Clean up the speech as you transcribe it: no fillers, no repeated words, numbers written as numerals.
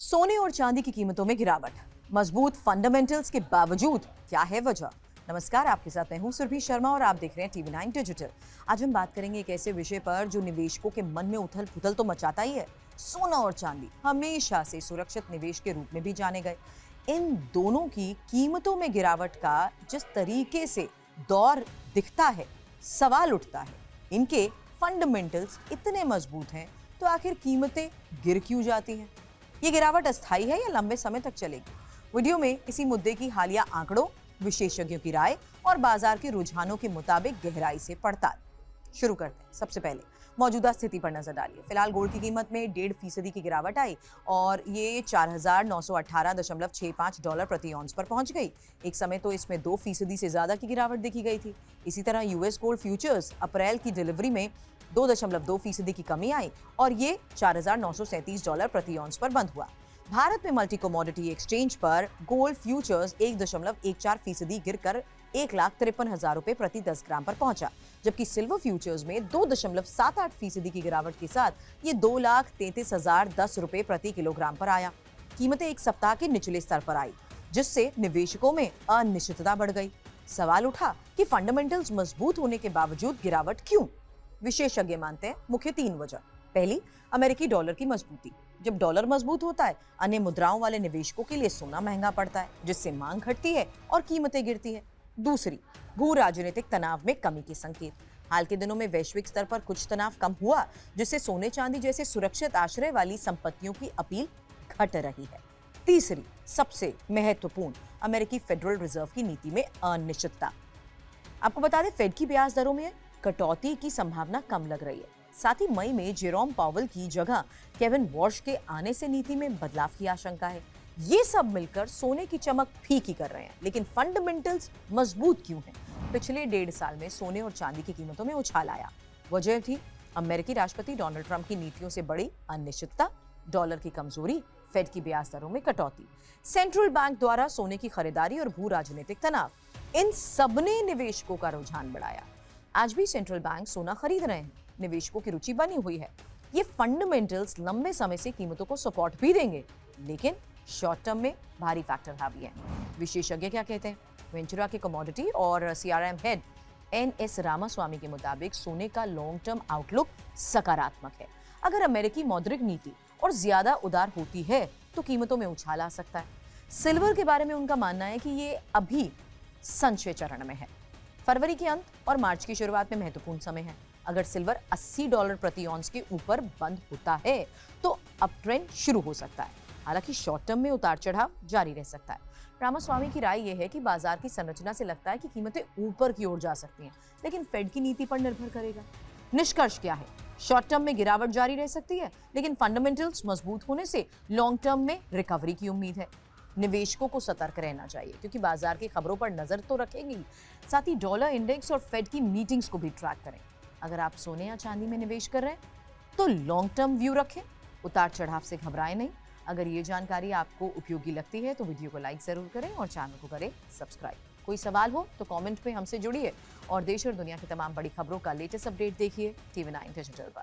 सोने और चांदी की कीमतों में गिरावट, मजबूत फंडामेंटल्स के बावजूद क्या है वजह। नमस्कार, आपके साथ मैं हूं सुरभि शर्मा और आप देख रहे हैं TV9 डिजिटल। आज हम बात करेंगे एक ऐसे विषय पर जो निवेशकों के मन में उथल पुथल तो मचाता ही है। सोना और चांदी हमेशा से सुरक्षित निवेश के रूप में भी जाने गए। इन दोनों की कीमतों में गिरावट का जिस तरीके से दौर दिखता है, सवाल उठता है, इनके फंडामेंटल्स इतने मजबूत हैं तो आखिर कीमतें गिर क्यों जाती हैं? ये गिरावट अस्थायी है या लंबे समय तक चलेगी? वीडियो में इसी मुद्दे की हालिया आंकड़ों, विशेषज्ञों की राय और बाजार के रुझानों के मुताबिक गहराई से पड़ताल शुरू करते हैं। सबसे पहले मौजूदा स्थिति पर नजर डालिए। फिलहाल गोल्ड की कीमत में 1.5% की गिरावट आई और ये $4,918.65 प्रति ऑन्स पर पहुंच गई। एक समय तो इसमें 2% से ज्यादा की गिरावट देखी गई थी। इसी तरह यूएस गोल्ड फ्यूचर्स अप्रैल की डिलीवरी में 2.2% की कमी आई और ये $4,937 प्रति ऑन्स पर बंद हुआ। भारत में मल्टी कमोडिटी एक्सचेंज पर गोल्ड फ्यूचर्स 1.14% गिरकर 1,53,000 रुपए प्रति 10 ग्राम पर पहुंचा, जबकि सिल्वर फ्यूचर्स में 2.78% की गिरावट के साथ ये 2,33,010 रुपए प्रति किलोग्राम पर आया। कीमतें एक सप्ताह के निचले स्तर पर आई, जिससे निवेशकों में अनिश्चितता बढ़ गई। सवाल उठा कि फंडामेंटल्स मजबूत होने के बावजूद गिरावट क्यों? विशेषज्ञ मानते हैं मुख्य 3 वजह। पहली, अमेरिकी डॉलर की मजबूती। जब डॉलर मजबूत होता है, अन्य मुद्राओं वाले निवेशकों के लिए सोना महंगा पड़ता है, जिससे मांग घटती है और कीमतें गिरती है। दूसरी, भू राजनीतिक तनाव में कमी के संकेत। हाल के दिनों में वैश्विक स्तर पर कुछ तनाव कम हुआ, जिससे सोने चांदी जैसे सुरक्षित आश्रय वाली संपत्तियों की अपील घट रही है। तीसरी, सबसे महत्वपूर्ण, अमेरिकी फेडरल रिजर्व की नीति में अनिश्चितता। आपको बता दें, फेड की ब्याज दरों में कटौती की संभावना कम लग रही है। साथ ही मई में जेरोम पावेल की जगह केविन वॉर्श के आने से नीति में बदलाव की आशंका है। ये सब मिलकर सोने की चमक फीकी कर रहे हैं, लेकिन फंडामेंटल्स मजबूत क्यों हैं? पिछले 1.5 साल में सोने और चांदी की कीमतों में उछाल आया। वजह थी अमेरिकी राष्ट्रपति डोनाल्ड ट्रंप की नीतियों से बड़ी अनिश्चितता, डॉलर की कमजोरी, फेड की ब्याज दरों में कटौती, सेंट्रल बैंक द्वारा सोने की खरीदारी और भू राजनीतिक तनाव। इन सबने निवेशकों का रुझान बढ़ाया। आज भी सेंट्रल बैंक सोना खरीद रहे हैं, निवेशकों की रुचि बनी हुई है। ये फंडामेंटल्स लंबे समय से कीमतों को सपोर्ट भी देंगे, लेकिन शॉर्ट टर्म में भारी फैक्टर हावी है। विशेषज्ञ क्या कहते हैं? वेंचुरा के कमोडिटी और CRM हेड NS रामास्वामी के मुताबिक सोने का लॉन्ग टर्म आउटलुक सकारात्मक है। अगर अमेरिकी मौद्रिक नीति और ज्यादा उदार होती है तो कीमतों में उछाल आ सकता है। सिल्वर के बारे में उनका मानना है कि ये अभी संचय चरण में है। फरवरी के अंत और मार्च की शुरुआत में महत्वपूर्ण समय है। अगर सिल्वर $80 प्रति ऑन्स के ऊपर बंद होता है तो अप ट्रेंड शुरू हो सकता है। हालांकि शॉर्ट टर्म में उतार चढ़ाव जारी रह सकता है। रामास्वामी की राय यह है कि बाजार की संरचना से लगता है कि कीमतें ऊपर की ओर जा सकती हैं, लेकिन फेड की नीति पर निर्भर करेगा। निष्कर्ष क्या है? शॉर्ट टर्म में गिरावट जारी रह सकती है, लेकिन फंडामेंटल्स मजबूत होने से लॉन्ग टर्म में रिकवरी की उम्मीद है। निवेशकों को सतर्क रहना चाहिए, क्योंकि बाजार की खबरों पर नजर तो रखेंगे ही, साथ ही डॉलर इंडेक्स और फेड की मीटिंग्स को भी ट्रैक करें। अगर आप सोने या चांदी में निवेश कर रहे हैं तो लॉन्ग टर्म व्यू रखें, उतार चढ़ाव से घबराएं नहीं। अगर ये जानकारी आपको उपयोगी लगती है तो वीडियो को लाइक जरूर करें और चैनल को करें सब्सक्राइब। कोई सवाल हो तो कमेंट में हमसे जुड़िए और देश और दुनिया की तमाम बड़ी खबरों का लेटेस्ट अपडेट देखिए TV9 डिजिटल पर।